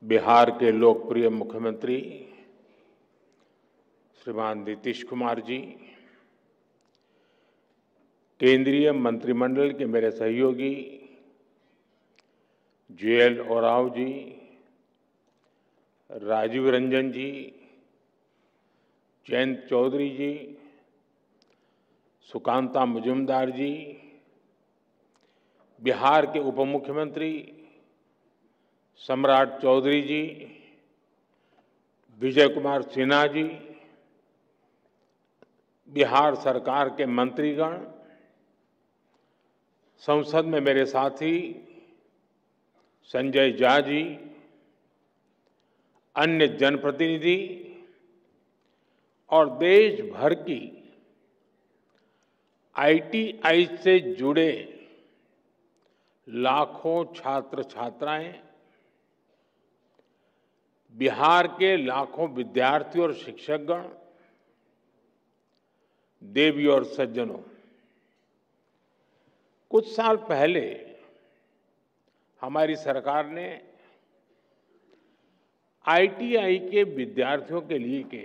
बिहार के लोकप्रिय मुख्यमंत्री श्रीमान नीतीश कुमार जी, केंद्रीय मंत्रिमंडल के मेरे सहयोगी जुएल ओरांव जी, राजीव रंजन जी, जयंत चौधरी जी, सुकांता मुजुमदार जी, बिहार के उप मुख्यमंत्री सम्राट चौधरी जी, विजय कुमार सिन्हा जी, बिहार सरकार के मंत्रीगण, संसद में मेरे साथी संजय झा जी, अन्य जनप्रतिनिधि और देश भर की आईटीआई से जुड़े लाखों छात्र छात्राएं, बिहार के लाखों विद्यार्थी और शिक्षकगण, देवी और सज्जनों, कुछ साल पहले हमारी सरकार ने आईटीआई के विद्यार्थियों के लिए के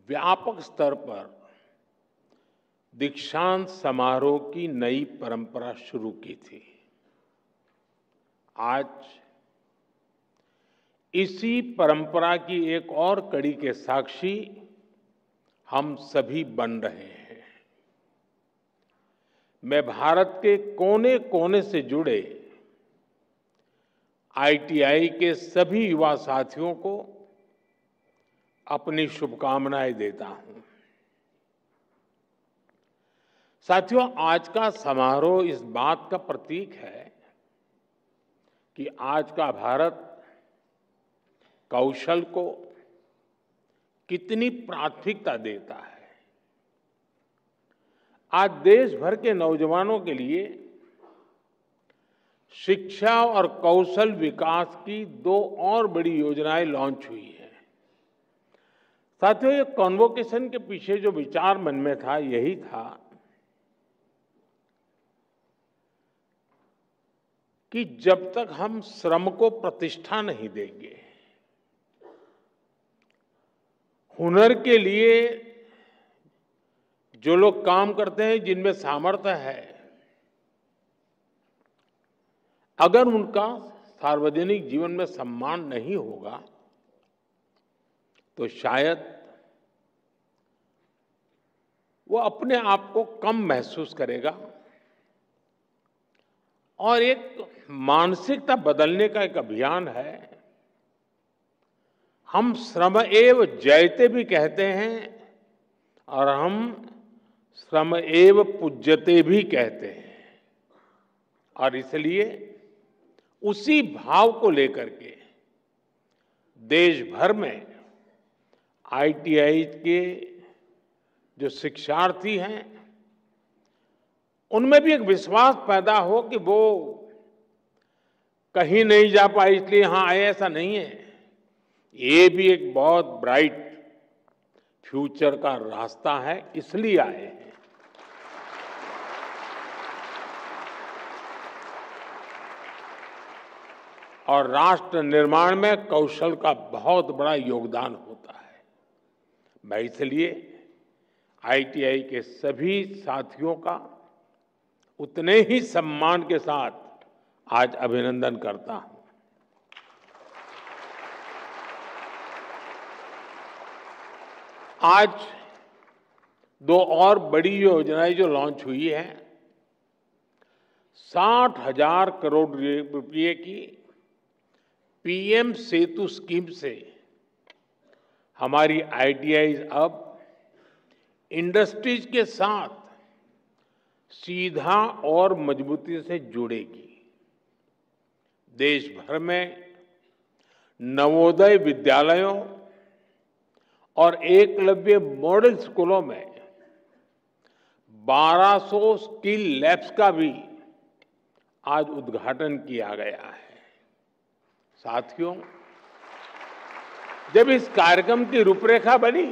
व्यापक स्तर पर दीक्षांत समारोह की नई परंपरा शुरू की थी। आज इसी परंपरा की एक और कड़ी के साक्षी हम सभी बन रहे हैं। मैं भारत के कोने कोने से जुड़े आईटीआई के सभी युवा साथियों को अपनी शुभकामनाएं देता हूं। साथियों, आज का समारोह इस बात का प्रतीक है कि आज का भारत कौशल को कितनी प्राथमिकता देता है। आज देश भर के नौजवानों के लिए शिक्षा और कौशल विकास की दो और बड़ी योजनाएं लॉन्च हुई हैं। साथियों, ये कॉन्वोकेशन के पीछे जो विचार मन में था यही था कि जब तक हम श्रम को प्रतिष्ठा नहीं देंगे, हुनर के लिए जो लोग काम करते हैं, जिनमें सामर्थ्य है, अगर उनका सार्वजनिक जीवन में सम्मान नहीं होगा तो शायद वो अपने आप को कम महसूस करेगा और एक मानसिकता बदलने का एक अभियान है। हम श्रम एव जयते भी कहते हैं और हम श्रम एव पूज्यते भी कहते हैं, और इसलिए उसी भाव को लेकर के देश भर में आईटीआई के जो शिक्षार्थी हैं उनमें भी एक विश्वास पैदा हो कि वो कहीं नहीं जा पाए इसलिए यहां आए, ऐसा नहीं है। ये भी एक बहुत ब्राइट फ्यूचर का रास्ता है, इसलिए आए हैं। और राष्ट्र निर्माण में कौशल का बहुत बड़ा योगदान होता है। मैं इसलिए आईटीआई के सभी साथियों का उतने ही सम्मान के साथ आज अभिनंदन करता हूं। आज दो और बड़ी योजनाएं जो लॉन्च हुई है, 60,000 करोड़ रुपए की पीएम सेतु स्कीम से हमारी आईटीआई अब इंडस्ट्रीज के साथ सीधा और मजबूती से जुड़ेगी। देश भर में नवोदय विद्यालयों और एकलव्य मॉडल स्कूलों में 1200 स्किल लैब्स का भी आज उद्घाटन किया गया है। साथियों, जब इस कार्यक्रम की रूपरेखा बनी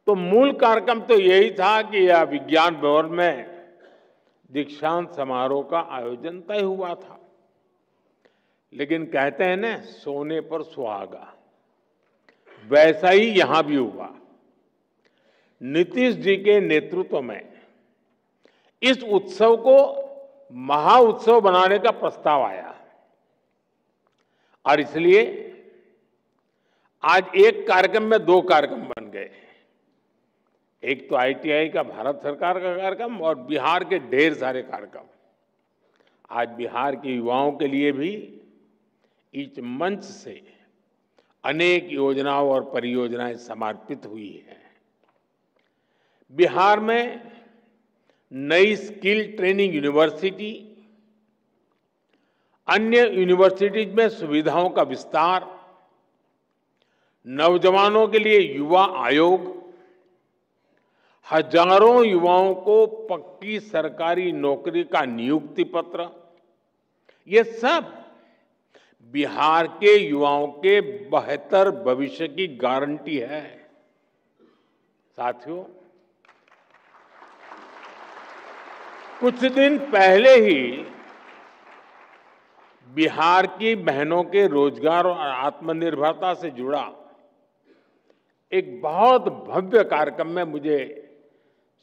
तो मूल कार्यक्रम तो यही था कि यह विज्ञान भवन में दीक्षांत समारोह का आयोजन तय हुआ था। लेकिन कहते हैं ना, सोने पर सुहागा, वैसा ही यहां भी हुआ। नीतीश जी के नेतृत्व में इस उत्सव को महाउत्सव बनाने का प्रस्ताव आया और इसलिए आज एक कार्यक्रम में दो कार्यक्रम बन गए। एक तो आईटीआई का भारत सरकार का कार्यक्रम और बिहार के ढेर सारे कार्यक्रम। आज बिहार के युवाओं के लिए भी इस मंच से अनेक योजनाओं और परियोजनाएं समर्पित हुई हैं। बिहार में नई स्किल ट्रेनिंग यूनिवर्सिटी, अन्य यूनिवर्सिटीज में सुविधाओं का विस्तार, नौजवानों के लिए युवा आयोग, हजारों युवाओं को पक्की सरकारी नौकरी का नियुक्ति पत्र, ये सब बिहार के युवाओं के बेहतर भविष्य की गारंटी है। साथियों, कुछ दिन पहले ही बिहार की बहनों के रोजगार और आत्मनिर्भरता से जुड़ा एक बहुत भव्य कार्यक्रम में मुझे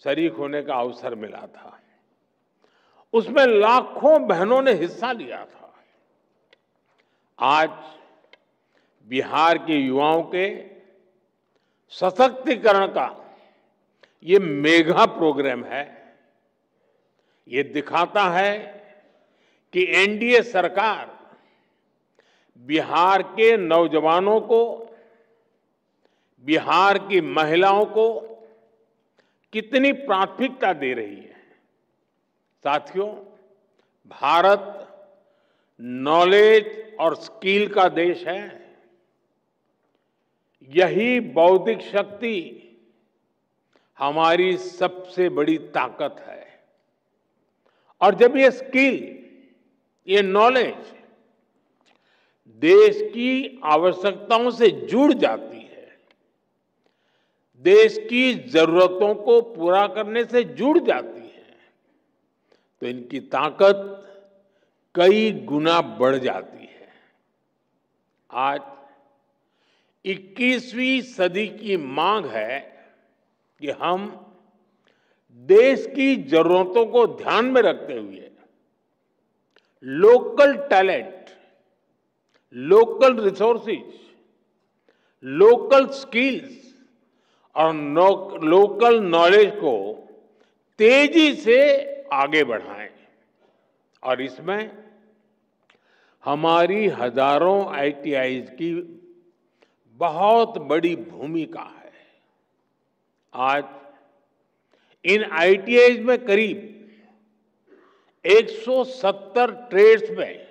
शरीक होने का अवसर मिला था। उसमें लाखों बहनों ने हिस्सा लिया था। आज बिहार के युवाओं के सशक्तिकरण का ये मेगा प्रोग्राम है। ये दिखाता है कि एनडीए सरकार बिहार के नौजवानों को, बिहार की महिलाओं को कितनी प्राथमिकता दे रही है। साथियों, भारत नॉलेज और स्किल का देश है। यही बौद्धिक शक्ति हमारी सबसे बड़ी ताकत है। और जब ये स्किल, ये नॉलेज देश की आवश्यकताओं से जुड़ जाती है, देश की जरूरतों को पूरा करने से जुड़ जाती है, तो इनकी ताकत कई गुना बढ़ जाती है। आज 21वीं सदी की मांग है कि हम देश की जरूरतों को ध्यान में रखते हुए local talent, local resources, local skills और लोकल नॉलेज को तेजी से आगे बढ़ाएं। और इसमें हमारी हजारों आईटीआईज की बहुत बड़ी भूमिका है। आज इन आईटीआईज में करीब 170 ट्रेड्स में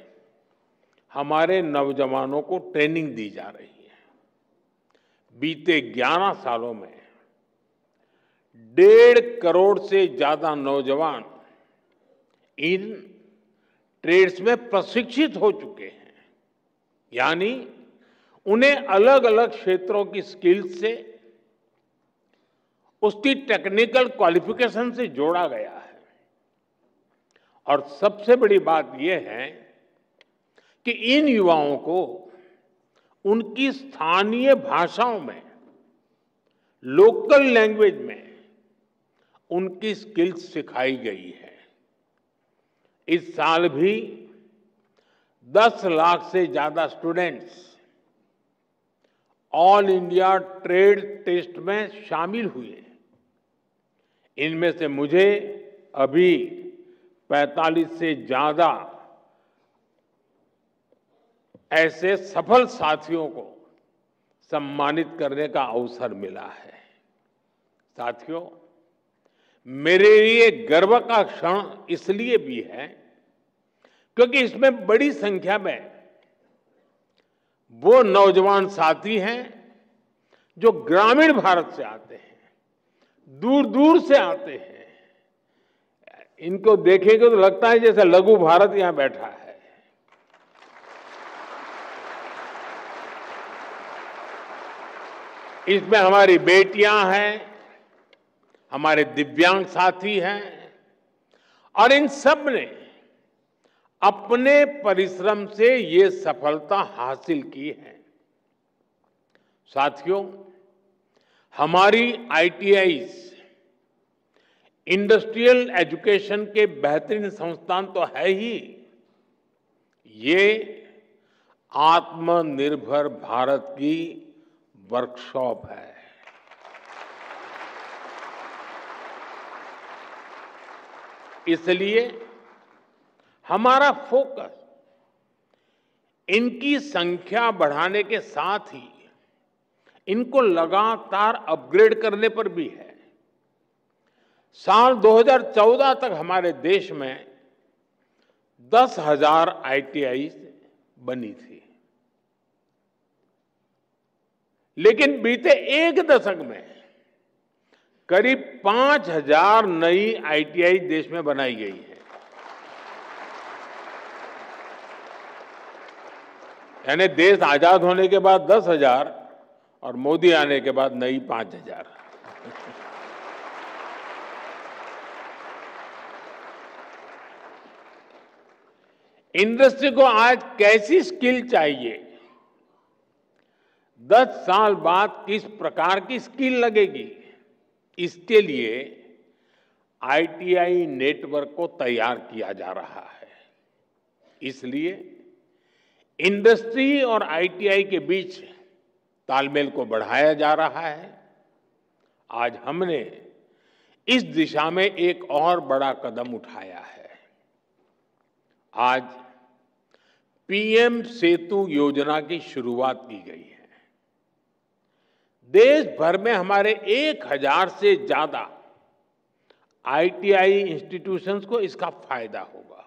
हमारे नौजवानों को ट्रेनिंग दी जा रही है। बीते 11 सालों में 1.5 करोड़ से ज्यादा नौजवान इन ट्रेड्स में प्रशिक्षित हो चुके हैं। यानी उन्हें अलग अलग क्षेत्रों की स्किल्स से, उसकी टेक्निकल क्वालिफिकेशन से जोड़ा गया है। और सबसे बड़ी बात यह है कि इन युवाओं को उनकी स्थानीय भाषाओं में, लोकल लैंग्वेज में उनकी स्किल्स सिखाई गई है। इस साल भी 10 लाख से ज्यादा students all India trade test में शामिल हुए। इनमें से मुझे अभी 45 से ज्यादा ऐसे सफल साथियों को सम्मानित करने का अवसर मिला है। साथियों, मेरे लिए गर्व का क्षण इसलिए भी है क्योंकि इसमें बड़ी संख्या में वो नौजवान साथी हैं जो ग्रामीण भारत से आते हैं, दूर दूर से आते हैं। इनको देखेंगे तो लगता है जैसे लघु भारत यहां बैठा है। इसमें हमारी बेटियां हैं, हमारे दिव्यांग साथी हैं और इन सब ने अपने परिश्रम से ये सफलता हासिल की है। साथियों, हमारी आईटीआईज इंडस्ट्रियल एजुकेशन के बेहतरीन संस्थान तो है ही, ये आत्मनिर्भर भारत की वर्कशॉप है। इसलिए हमारा फोकस इनकी संख्या बढ़ाने के साथ ही इनको लगातार अपग्रेड करने पर भी है। साल 2014 तक हमारे देश में 10,000 आईटीआई बनी थी, लेकिन बीते एक दशक में करीब 5,000 नई आईटीआई देश में बनाई गई है। यानी देश आजाद होने के बाद 10,000 और मोदी आने के बाद नई 5,000। इंडस्ट्री को आज कैसी स्किल चाहिए, 10 साल बाद किस प्रकार की स्किल लगेगी, इसके लिए आईटीआई नेटवर्क को तैयार किया जा रहा है। इसलिए इंडस्ट्री और आईटीआई के बीच तालमेल को बढ़ाया जा रहा है। आज हमने इस दिशा में एक और बड़ा कदम उठाया है। आज पीएम सेतु योजना की शुरुआत की गई है। देश भर में हमारे 1,000 से ज्यादा आईटीआई इंस्टीट्यूशंस को इसका फायदा होगा।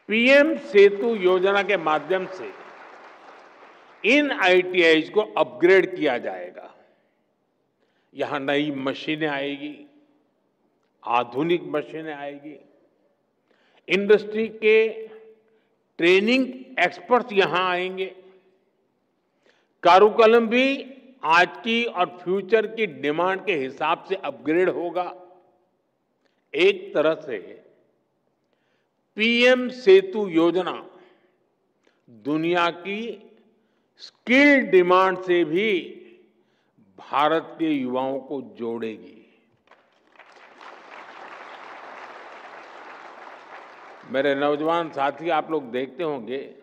पीएम सेतु योजना के माध्यम से इन आईटीआईज को अपग्रेड किया जाएगा। यहां नई मशीनें आएगी, आधुनिक मशीनें आएगी, इंडस्ट्री के ट्रेनिंग एक्सपर्ट्स यहां आएंगे, कारुकलम भी आज की और फ्यूचर की डिमांड के हिसाब से अपग्रेड होगा। एक तरह से पीएम सेतु योजना दुनिया की स्किल डिमांड से भी भारत के युवाओं को जोड़ेगी। मेरे नौजवान साथी, आप लोग देखते होंगे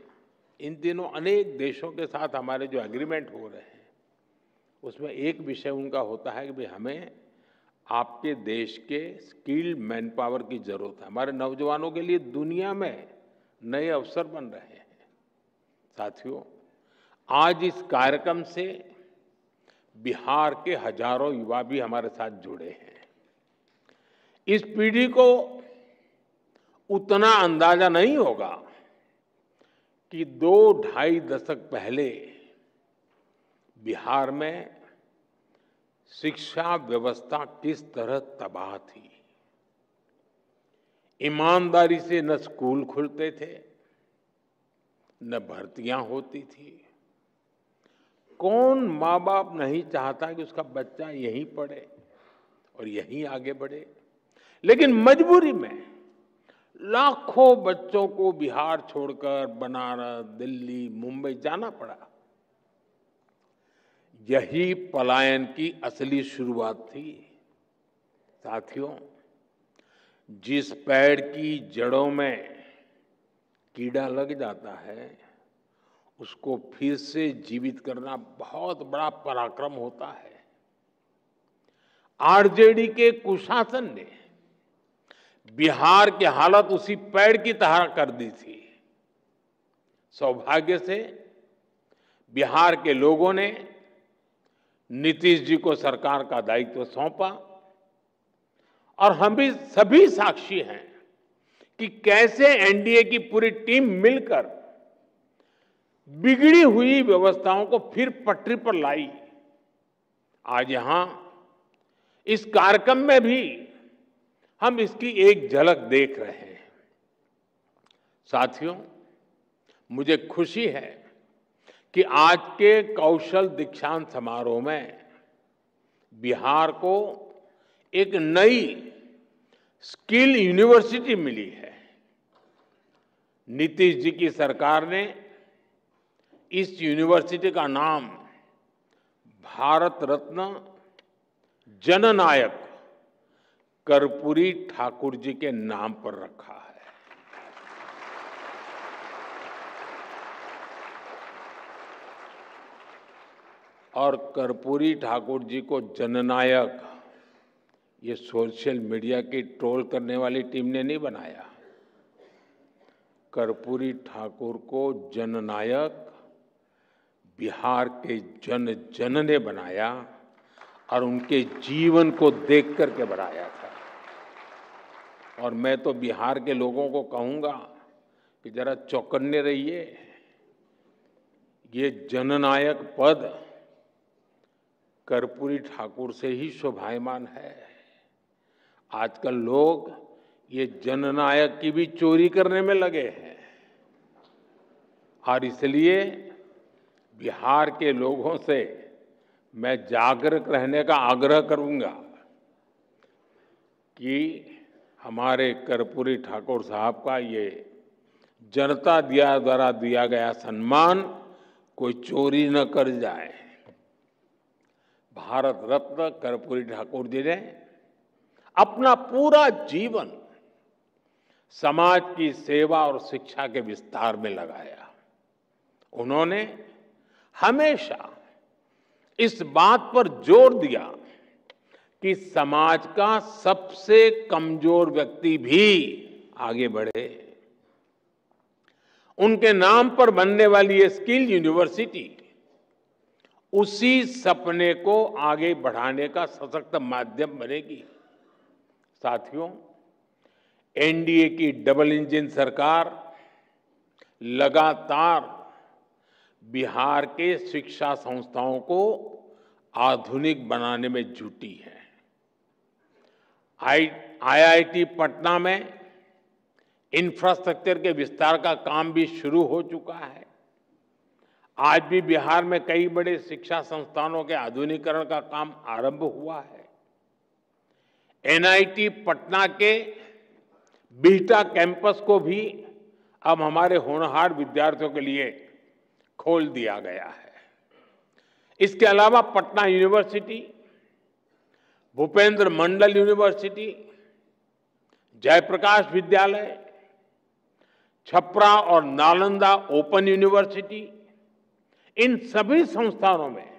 इन दिनों अनेक देशों के साथ हमारे जो एग्रीमेंट हो रहे हैं, उसमें एक विषय उनका होता है कि भाई हमें आपके देश के स्किल्ड मैन पावर की जरूरत है। हमारे नौजवानों के लिए दुनिया में नए अवसर बन रहे हैं। साथियों, आज इस कार्यक्रम से बिहार के हजारों युवा भी हमारे साथ जुड़े हैं। इस पीढ़ी को उतना अंदाजा नहीं होगा कि 2-2.5 दशक पहले बिहार में शिक्षा व्यवस्था किस तरह तबाह थी। ईमानदारी से न स्कूल खुलते थे, न भर्तियां होती थी। कौन माँ बाप नहीं चाहता कि उसका बच्चा यहीं पढ़े और यहीं आगे बढ़े, लेकिन मजबूरी में लाखों बच्चों को बिहार छोड़कर बनारस, दिल्ली, मुंबई जाना पड़ा। यही पलायन की असली शुरुआत थी। साथियों, जिस पेड़ की जड़ों में कीड़ा लग जाता है, उसको फिर से जीवित करना बहुत बड़ा पराक्रम होता है। आरजेडी के कुशासन ने बिहार की हालत उसी पेड़ की तरह कर दी थी। सौभाग्य से बिहार के लोगों ने नीतीश जी को सरकार का दायित्व सौंपा और हम भी सभी साक्षी हैं कि कैसे एनडीए की पूरी टीम मिलकर बिगड़ी हुई व्यवस्थाओं को फिर पटरी पर लाई। आज यहां इस कार्यक्रम में भी हम इसकी एक झलक देख रहे हैं। साथियों, मुझे खुशी है कि आज के कौशल दीक्षांत समारोह में बिहार को एक नई स्किल यूनिवर्सिटी मिली है। नीतीश जी की सरकार ने इस यूनिवर्सिटी का नाम भारत रत्न जननायक कर्पूरी ठाकुर जी के नाम पर रखा है। और कर्पूरी ठाकुर जी को जननायक ये सोशल मीडिया की ट्रोल करने वाली टीम ने नहीं बनाया। कर्पूरी ठाकुर को जननायक बिहार के जन जन ने बनाया और उनके जीवन को देख करके बनाया था। और मैं तो बिहार के लोगों को कहूंगा कि जरा चौकन्ने रहिए। ये जननायक पद कर्पूरी ठाकुर से ही शोभायमान है। आजकल लोग ये जननायक की भी चोरी करने में लगे हैं और इसलिए बिहार के लोगों से मैं जागरूक रहने का आग्रह करूंगा कि हमारे कर्पूरी ठाकुर साहब का ये जनता द्वारा दिया गया सम्मान कोई चोरी न कर जाए। भारत रत्न कर्पूरी ठाकुर जी ने अपना पूरा जीवन समाज की सेवा और शिक्षा के विस्तार में लगाया। उन्होंने हमेशा इस बात पर जोर दिया कि समाज का सबसे कमजोर व्यक्ति भी आगे बढ़े। उनके नाम पर बनने वाली ये स्किल यूनिवर्सिटी उसी सपने को आगे बढ़ाने का सशक्त माध्यम बनेगी। साथियों, एनडीए की डबल इंजन सरकार लगातार बिहार के शिक्षा संस्थाओं को आधुनिक बनाने में जुटी है। आईआईटी पटना में इंफ्रास्ट्रक्चर के विस्तार का काम भी शुरू हो चुका है। आज भी बिहार में कई बड़े शिक्षा संस्थानों के आधुनिकीकरण का काम आरंभ हुआ है। एनआईटी पटना के बिहटा कैंपस को भी अब हमारे होनहार विद्यार्थियों के लिए खोल दिया गया है। इसके अलावा पटना यूनिवर्सिटी, भूपेंद्र मंडल यूनिवर्सिटी, जयप्रकाश विद्यालय, छपरा और नालंदा ओपन यूनिवर्सिटी, इन सभी संस्थानों में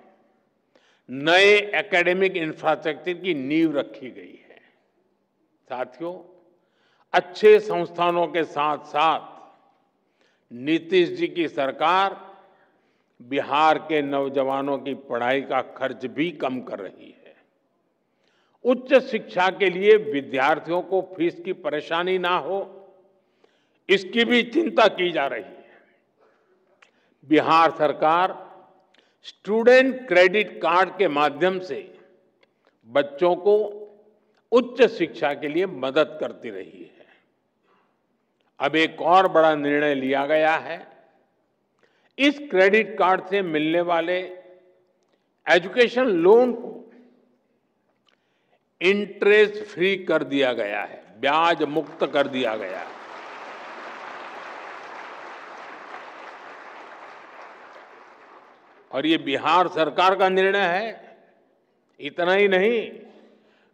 नए एकेडमिक इंफ्रास्ट्रक्चर की नींव रखी गई है। साथियों, अच्छे संस्थानों के साथ साथ नीतीश जी की सरकार बिहार के नौजवानों की पढ़ाई का खर्च भी कम कर रही है। उच्च शिक्षा के लिए विद्यार्थियों को फीस की परेशानी ना हो, इसकी भी चिंता की जा रही है। बिहार सरकार स्टूडेंट क्रेडिट कार्ड के माध्यम से बच्चों को उच्च शिक्षा के लिए मदद करती रही है। अब एक और बड़ा निर्णय लिया गया है। इस क्रेडिट कार्ड से मिलने वाले एजुकेशन लोन को इंटरेस्ट फ्री कर दिया गया है, ब्याज मुक्त कर दिया गया है। और ये बिहार सरकार का निर्णय है। इतना ही नहीं,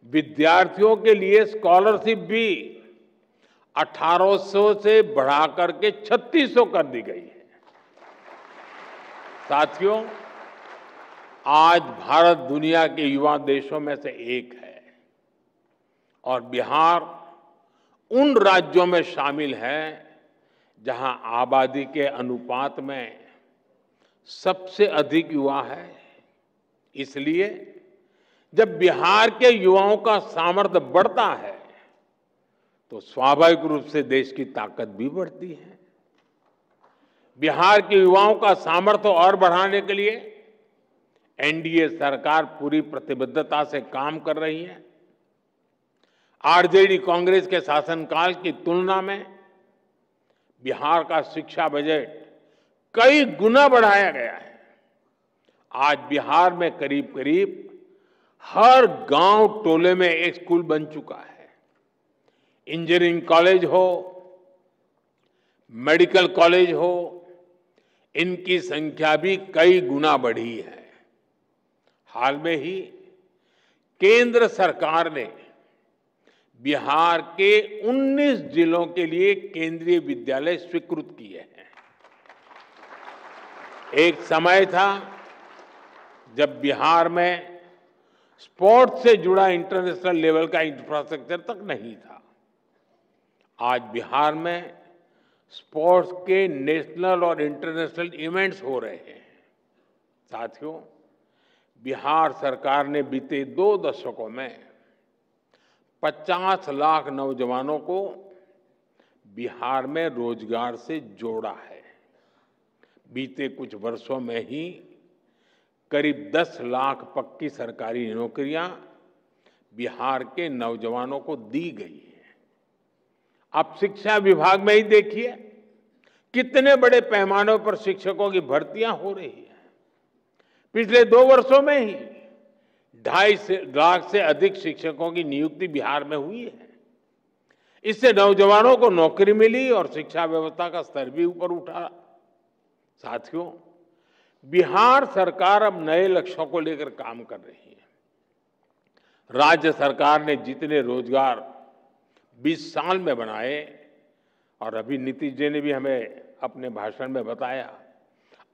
विद्यार्थियों के लिए स्कॉलरशिप भी 1800 से बढ़ाकर के 3600 कर दी गई है। साथियों, आज भारत दुनिया के युवा देशों में से एक है और बिहार उन राज्यों में शामिल है जहां आबादी के अनुपात में सबसे अधिक युवा है। इसलिए जब बिहार के युवाओं का सामर्थ्य बढ़ता है तो स्वाभाविक रूप से देश की ताकत भी बढ़ती है। बिहार के युवाओं का सामर्थ्य और बढ़ाने के लिए एनडीए सरकार पूरी प्रतिबद्धता से काम कर रही है। आरजेडी कांग्रेस के शासनकाल की तुलना में बिहार का शिक्षा बजट कई गुना बढ़ाया गया है। आज बिहार में करीब करीब हर गांव टोले में एक स्कूल बन चुका है। इंजीनियरिंग कॉलेज हो, मेडिकल कॉलेज हो, इनकी संख्या भी कई गुना बढ़ी है। हाल में ही केंद्र सरकार ने बिहार के 19 जिलों के लिए केंद्रीय विद्यालय स्वीकृत किए हैं। एक समय था जब बिहार में स्पोर्ट्स से जुड़ा इंटरनेशनल लेवल का इंफ्रास्ट्रक्चर तक नहीं था। आज बिहार में स्पोर्ट्स के नेशनल और इंटरनेशनल इवेंट्स हो रहे हैं। साथियों, बिहार सरकार ने बीते 2 दशकों में 50 लाख नौजवानों को बिहार में रोजगार से जोड़ा है। बीते कुछ वर्षों में ही करीब 10 लाख पक्की सरकारी नौकरियां बिहार के नौजवानों को दी गई है। आप शिक्षा विभाग में ही देखिए कितने बड़े पैमाने पर शिक्षकों की भर्तियां हो रही है। पिछले 2 वर्षों में ही 2.5 लाख से अधिक शिक्षकों की नियुक्ति बिहार में हुई है। इससे नौजवानों को नौकरी मिली और शिक्षा व्यवस्था का स्तर भी ऊपर उठा। साथियों, बिहार सरकार अब नए लक्ष्यों को लेकर काम कर रही है। राज्य सरकार ने जितने रोजगार 20 साल में बनाए, और अभी नीतीश जी ने भी हमें अपने भाषण में बताया,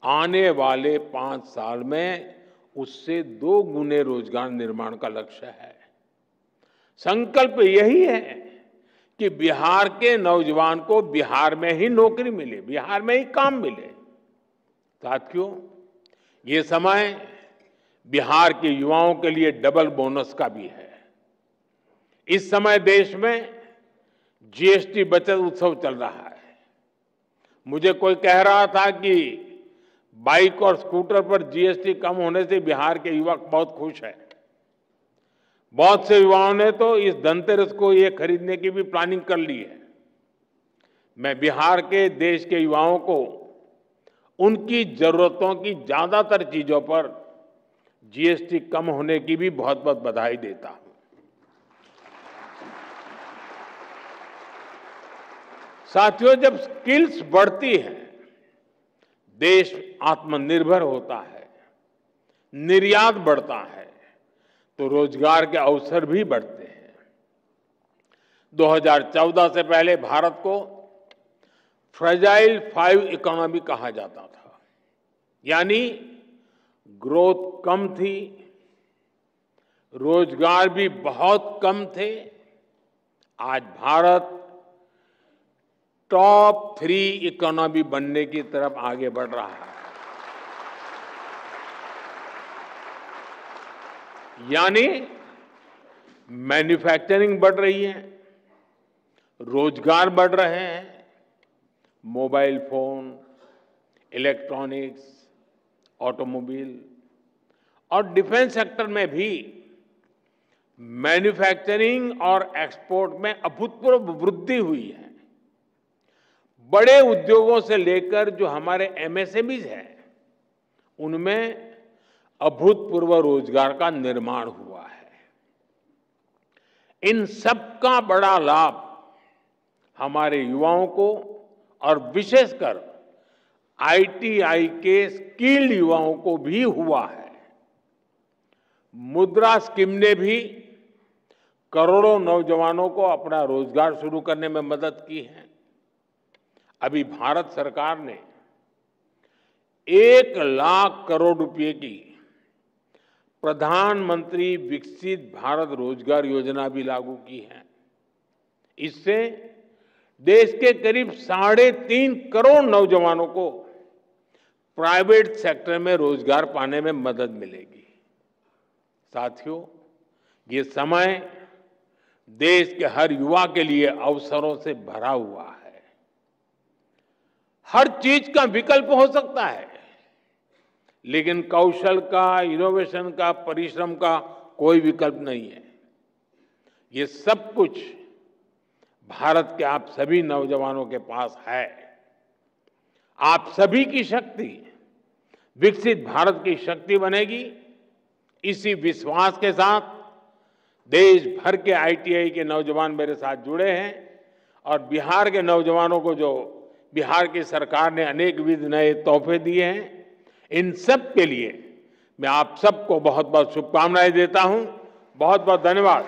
आने वाले 5 साल में उससे 2 गुने रोजगार निर्माण का लक्ष्य है। संकल्प यही है कि बिहार के नौजवान को बिहार में ही नौकरी मिले, बिहार में ही काम मिले। साथियों, ये समय बिहार के युवाओं के लिए डबल बोनस का भी है। इस समय देश में जीएसटी बचत उत्सव चल रहा है। मुझे कोई कह रहा था कि बाइक और स्कूटर पर जीएसटी कम होने से बिहार के युवक बहुत खुश हैं। बहुत से युवाओं ने तो इस धनतेरस को ये खरीदने की भी प्लानिंग कर ली है। मैं बिहार के देश के युवाओं को उनकी जरूरतों की ज्यादातर चीजों पर जीएसटी कम होने की भी बहुत बहुत बधाई देता हूं। साथियों, जब स्किल्स बढ़ती हैं, देश आत्मनिर्भर होता है, निर्यात बढ़ता है, तो रोजगार के अवसर भी बढ़ते हैं। 2014 से पहले भारत को फ्रेजाइल 5 इकोनॉमी कहा जाता था, यानी ग्रोथ कम थी, रोजगार भी बहुत कम थे। आज भारत टॉप 3 इकोनॉमी बनने की तरफ आगे बढ़ रहा है। यानी मैन्युफैक्चरिंग बढ़ रही है, रोजगार बढ़ रहे हैं, मोबाइल फोन, इलेक्ट्रॉनिक्स, ऑटोमोबाइल और डिफेंस सेक्टर में भी मैन्युफैक्चरिंग और एक्सपोर्ट में अभूतपूर्व वृद्धि हुई है। बड़े उद्योगों से लेकर जो हमारे एमएसएमईज हैं, उनमें अभूतपूर्व रोजगार का निर्माण हुआ है। इन सबका बड़ा लाभ हमारे युवाओं को और विशेषकर आईटीआई के स्किल्ड युवाओं को भी हुआ है। मुद्रा स्कीम ने भी करोड़ों नौजवानों को अपना रोजगार शुरू करने में मदद की है। अभी भारत सरकार ने 1 लाख करोड़ रुपए की प्रधानमंत्री विकसित भारत रोजगार योजना भी लागू की है। इससे देश के करीब 3.5 करोड़ नौजवानों को प्राइवेट सेक्टर में रोजगार पाने में मदद मिलेगी। साथियों, ये समय देश के हर युवा के लिए अवसरों से भरा हुआ है। हर चीज का विकल्प हो सकता है, लेकिन कौशल का, इनोवेशन का, परिश्रम का कोई विकल्प नहीं है। ये सब कुछ भारत के आप सभी नौजवानों के पास है। आप सभी की शक्ति विकसित भारत की शक्ति बनेगी। इसी विश्वास के साथ देश भर के आईटीआई के नौजवान मेरे साथ जुड़े हैं और बिहार के नौजवानों को जो बिहार की सरकार ने अनेकविध नए तोहफे दिए हैं। इन सब के लिए मैं आप सबको बहुत बहुत शुभकामनाएं देता हूं। बहुत बहुत धन्यवाद।